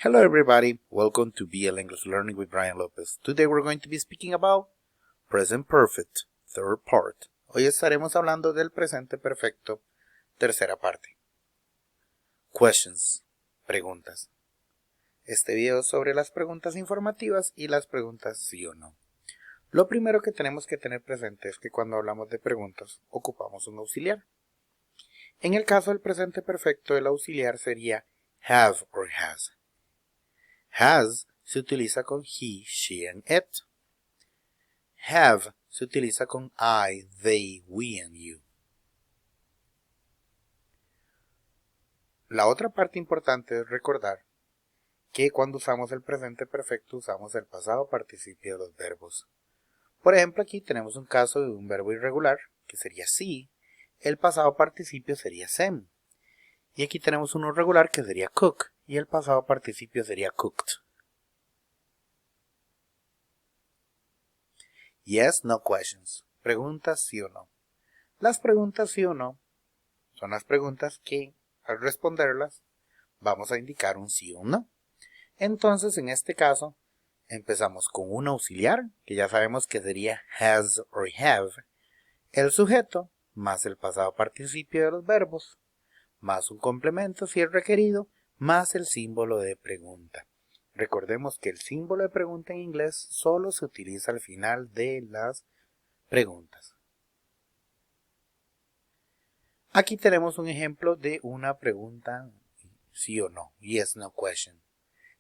Hello everybody, welcome to BL English Learning with Brian Lopez. Today we're going to be speaking about Present Perfect, third part. Hoy estaremos hablando del presente perfecto, tercera parte. Questions, preguntas. Este video es sobre las preguntas informativas y las preguntas sí o no. Lo primero que tenemos que tener presente es que cuando hablamos de preguntas, ocupamos un auxiliar. En el caso del presente perfecto, el auxiliar sería have or has. Has se utiliza con he, she, and it. Have se utiliza con I, they, we, and you. La otra parte importante es recordar que cuando usamos el presente perfecto usamos el pasado participio de los verbos. Por ejemplo, aquí tenemos un caso de un verbo irregular, que sería see. El pasado participio sería sem. Y aquí tenemos uno regular que sería cook, y el pasado participio sería cooked. Yes, no questions. Preguntas sí o no. Las preguntas sí o no son las preguntas que, al responderlas, vamos a indicar un sí o un no. Entonces, en este caso, empezamos con un auxiliar, que ya sabemos que sería has or have, el sujeto, más el pasado participio de los verbos, más un complemento si es requerido, más el símbolo de pregunta. Recordemos que el símbolo de pregunta en inglés solo se utiliza al final de las preguntas. Aquí tenemos un ejemplo de una pregunta sí o no, yes, no question,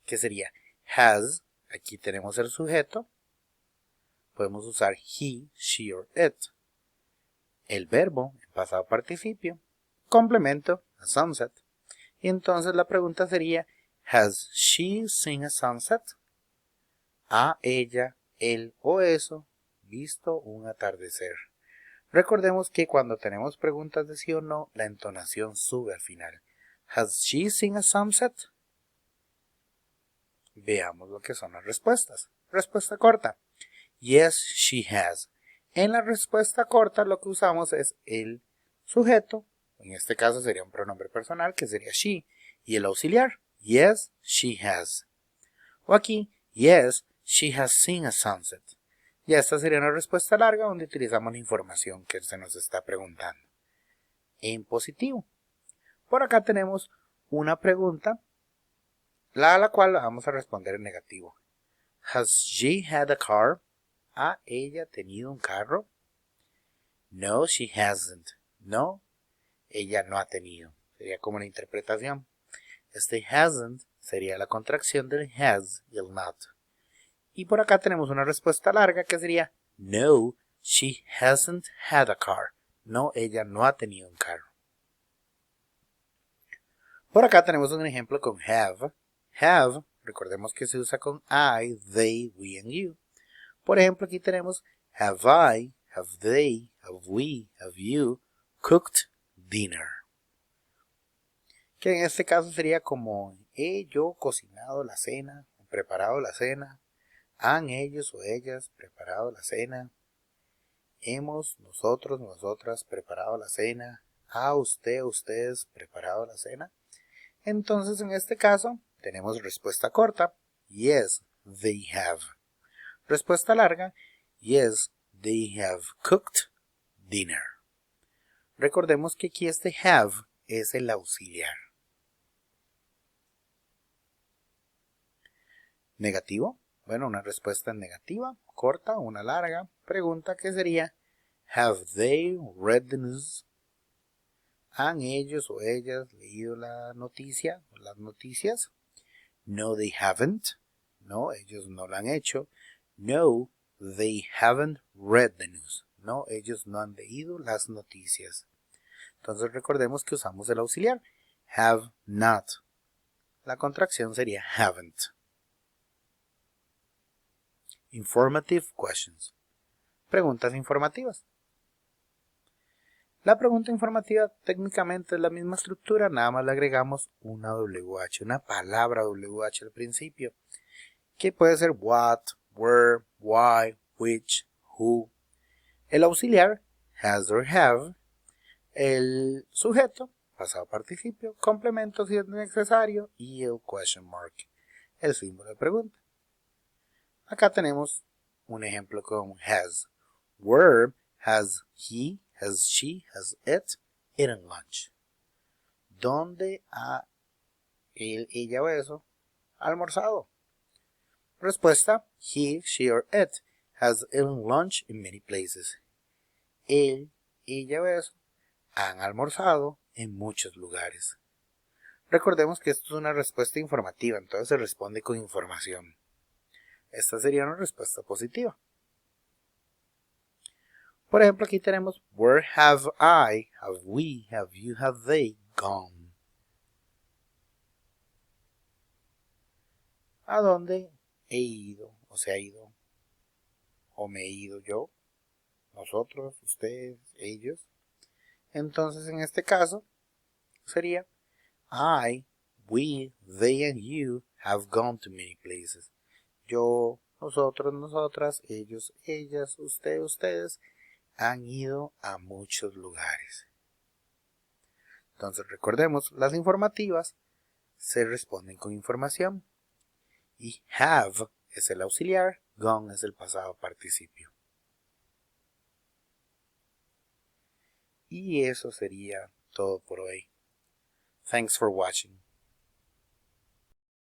que sería has, aquí tenemos el sujeto, podemos usar he, she or it, el verbo, el pasado participio, complemento, a sunset, y entonces la pregunta sería has she seen a sunset? ¿Ha ella, él o eso visto un atardecer? Recordemos que cuando tenemos preguntas de sí o no, la entonación sube al final. Has she seen a sunset? Veamos lo que son las respuestas. Respuesta corta. Yes, she has. En la respuesta corta lo que usamos es el sujeto, en este caso sería un pronombre personal que sería she, y el auxiliar. Yes, she has. O aquí, yes, she has seen a sunset. Y esta sería una respuesta larga donde utilizamos la información que se nos está preguntando. En positivo. Por acá tenemos una pregunta, a la cual vamos a responder en negativo. Has she had a car? ¿Ha ella tenido un carro? No, she hasn't. No, ella no ha tenido. Sería como una interpretación. Este hasn't sería la contracción del has y el not. Y por acá tenemos una respuesta larga que sería no, she hasn't had a car. No, ella no ha tenido un carro. Por acá tenemos un ejemplo con have. Have, recordemos que se usa con I, they, we, and you. Por ejemplo, aquí tenemos have I, have they, have we, have you cooked dinner. Que en este caso sería como he yo cocinado la cena, preparado la cena. ¿Han ellos o ellas preparado la cena? ¿Hemos nosotros, nosotras preparado la cena? ¿Ha usted, ustedes preparado la cena? Entonces, en este caso, tenemos respuesta corta. Yes, they have. Respuesta larga. Yes, they have cooked dinner. Recordemos que aquí este have es el auxiliar. Negativo. Bueno, una respuesta negativa, corta, una larga. Pregunta que sería, have they read the news? ¿Han ellos o ellas leído la noticia o las noticias? No, they haven't. No, ellos no lo han hecho. No, they haven't read the news. No, ellos no han leído las noticias. Entonces recordemos que usamos el auxiliar, have not. La contracción sería haven't. Informative questions. Preguntas informativas. La pregunta informativa técnicamente es la misma estructura, nada más le agregamos una WH, una palabra WH al principio, que puede ser what, where, why, which, who. El auxiliar, has or have. El sujeto, pasado participio, complemento si es necesario, y el question mark. el símbolo de pregunta. Acá tenemos un ejemplo con has. Where has he, has she, has it eaten lunch? ¿Dónde ha él, ella o eso almorzado? Respuesta: he, she or it has eaten lunch in many places. Él, ella o eso han almorzado en muchos lugares. Recordemos que esto es una respuesta informativa, entonces se responde con información. Esta sería una respuesta positiva. Por ejemplo, aquí tenemos where have I, have we, have you, have they gone? ¿A dónde he ido? O se ha ido. O me he ido yo. Nosotros, ustedes, ellos. Entonces, en este caso, sería I, we, they and you have gone to many places. Yo, nosotros, nosotras, ellos, ellas, usted, ustedes han ido a muchos lugares. Entonces recordemos, las informativas se responden con información y have es el auxiliar, gone es el pasado participio. Y eso sería todo por hoy. Thanks for watching.